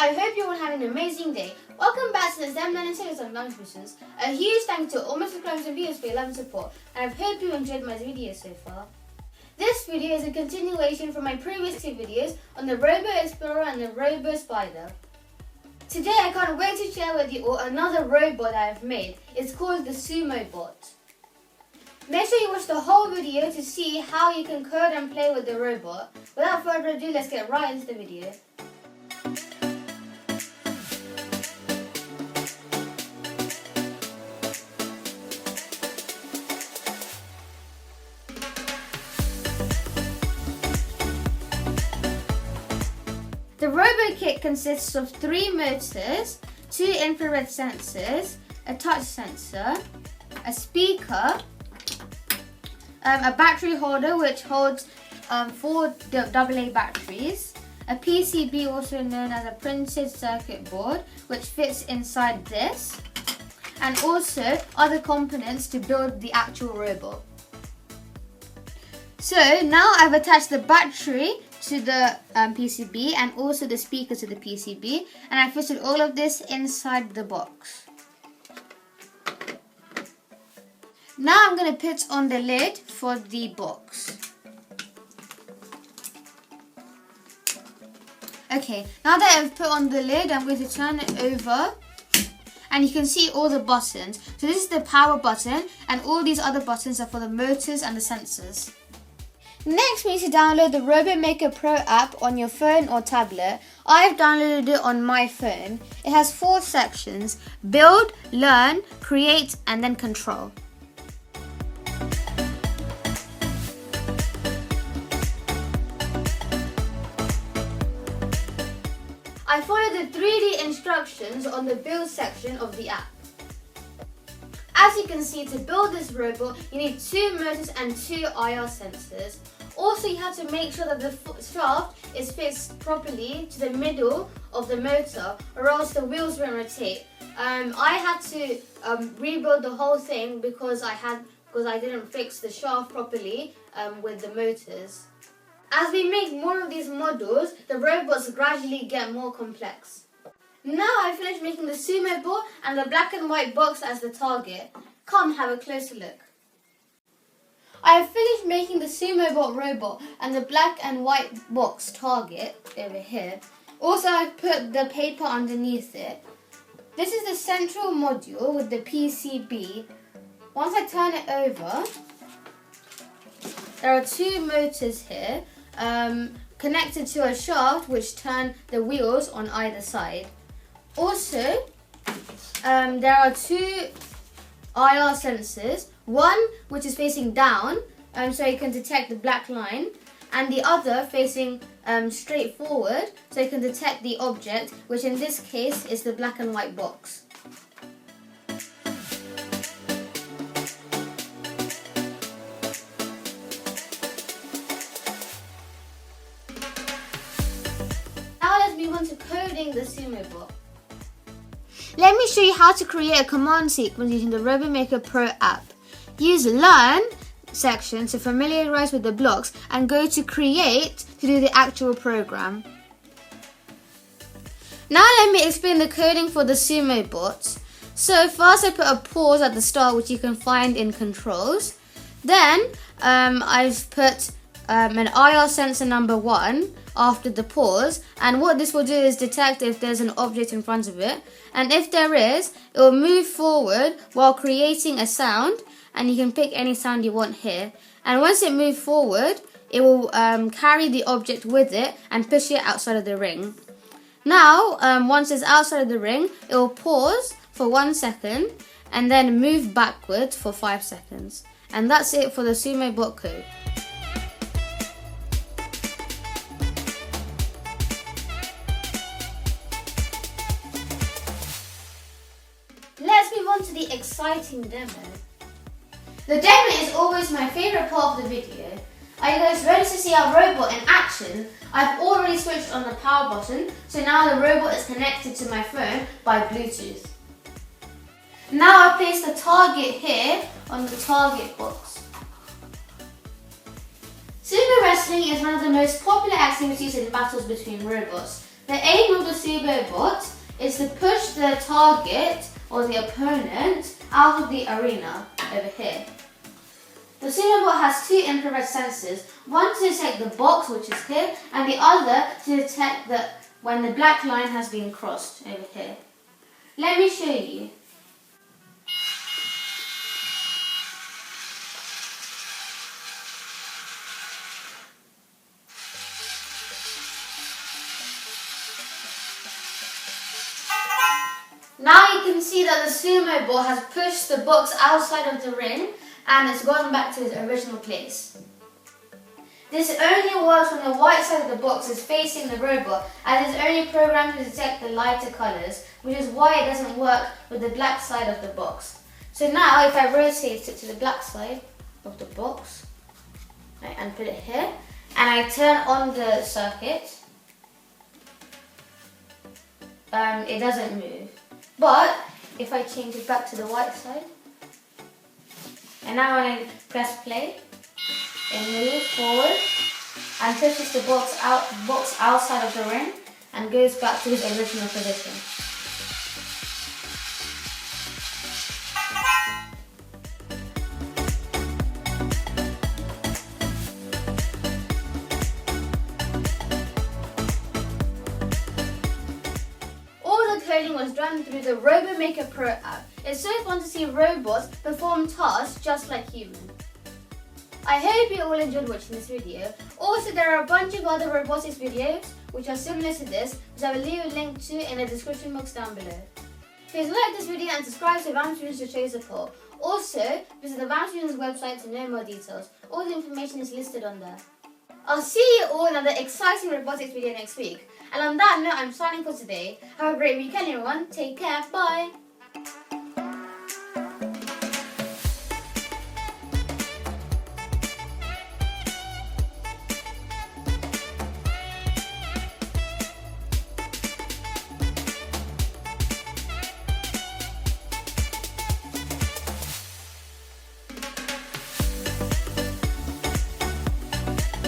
I hope you're all having an amazing day. Welcome back to the stemlearningseries on vamsivisions. A huge thank you to all my subscribers and viewers for your love and support, and I hope you enjoyed my video so far. This video is a continuation from my previous two videos on the Robo Explorer and the Robo Spider. Today I can't wait to share with you all another robot I have made. It's called the SumoBot. Make sure you watch the whole video to see how you can code and play with the robot. Without further ado, let's get right into the video. The Robo Kit consists of 3 motors, 2 infrared sensors, a touch sensor, a speaker, a battery holder which holds 4 AA batteries, a PCB also known as a printed circuit board which fits inside this, and also other components to build the actual robot. So now I've attached the battery to the PCB and also the speaker to the PCB, and I fitted all of this inside the box. Now I'm going to put on the lid for the box. Okay, now that I've put on the lid, I'm going to turn it over and you can see all the buttons. So this is the power button and all these other buttons are for the motors and the sensors. Next, we need to download the RoboMaker Pro app on your phone or tablet. I've downloaded it on my phone. It has 4 sections: build, learn, create, and then control. I followed the 3D instructions on the build section of the app. As you can see, to build this robot, you need 2 motors and 2 IR sensors. Also, you have to make sure that the shaft is fixed properly to the middle of the motor, or else the wheels won't rotate. I had to rebuild the whole thing because I didn't fix the shaft properly with the motors. As we make more of these models, the robots gradually get more complex. Now I've finished making the SumoBot and the black and white box as the target. Come have a closer look. I have finished making the SumoBot Robot and the black and white box target over here. Also, I've put the paper underneath it. This is the central module with the PCB. Once I turn it over, there are 2 motors here connected to a shaft which turn the wheels on either side. Also, there are 2 IR sensors, one which is facing down so you can detect the black line, and the other facing straight forward so you can detect the object, which in this case is the black and white box. Now let's move on to coding the SumoBot. Let me show you how to create a command sequence using the RoboMaker Pro app. Use Learn section to familiarize with the blocks and go to Create to do the actual program. Now let me explain the coding for the SumoBot. So first I put a pause at the start, which you can find in controls. Then I've put an IR sensor number 1 after the pause, and what this will do is detect if there's an object in front of it, and if there is, it will move forward while creating a sound, and you can pick any sound you want here. And once it moves forward, it will carry the object with it and push it outside of the ring. Now, once it's outside of the ring, it will pause for 1 second and then move backwards for 5 seconds. And that's it for the SumoBot code. Let's move on to the exciting demo. The demo is always my favourite part of the video. Are you guys ready to see our robot in action? I've already switched on the power button, so now the robot is connected to my phone by Bluetooth. Now I place the target here on the target box. Sumo wrestling is one of the most popular activities in battles between robots. The aim of the SumoBot is to push the target or the opponent out of the arena over here. The SumoBot has two infrared sensors, one to detect the box, which is here, and the other to detect when the black line has been crossed over here. Let me show you. Now you can see that the SumoBot has pushed the box outside of the ring and it's gone back to its original place. This only works when the white side of the box is facing the robot, as it's only programmed to detect the lighter colours, which is why it doesn't work with the black side of the box. So now if I rotate it to the black side of the box, right, and put it here, and I turn on the circuit, it doesn't move. But if I change it back to the white side, and now when I press play, it moves forward and pushes the box outside of the ring and goes back to its original position. Coding was done through the RoboMaker Pro app. It's so fun to see robots perform tasks just like humans. I hope you all enjoyed watching this video. Also, there are a bunch of other robotics videos which are similar to this, which I will leave a link to in the description box down below. Please like this video and subscribe to vamsivisions to show support. Also, visit the vamsivisions website to know more details. All the information is listed on there. I'll see you all in another exciting robotics video next week. And on that note, I'm signing for today. Have a great weekend, everyone. Take care. Bye.